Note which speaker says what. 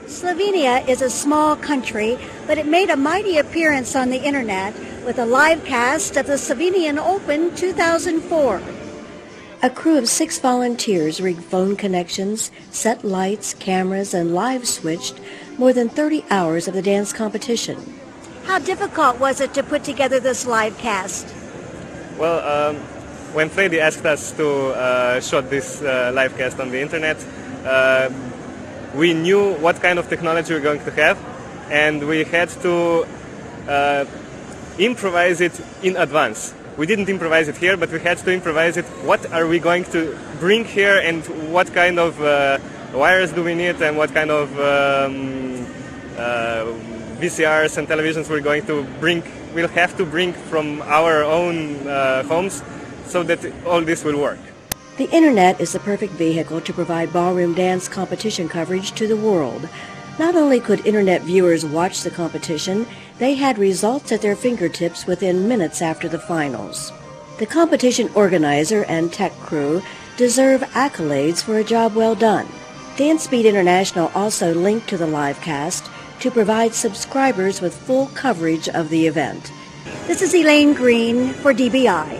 Speaker 1: Slovenia is a small country, but it made a mighty appearance on the internet with a live cast of the Slovenian Open 2004. A crew of 6 volunteers rigged phone connections, set lights, cameras, and live switched more than 30 hours of the dance competition. How difficult was it to put together this live cast?
Speaker 2: Well, when Freddy asked us to shot this live cast on the internet, we knew what kind of technology we're going to have, and we had to improvise it in advance. We didn't improvise it here, but we had to improvise it. What are we going to bring here, and what kind of wires do we need, and what kind of VCRs and televisions we're going to bring. We'll have to bring from our own homes so that all this will work.
Speaker 1: The internet is the perfect vehicle to provide ballroom dance competition coverage to the world. Not only could internet viewers watch the competition, they had results at their fingertips within minutes after the finals. The competition organizer and tech crew deserve accolades for a job well done. DanceSpeed International also linked to the live cast to provide subscribers with full coverage of the event. This is Elaine Green for DBI.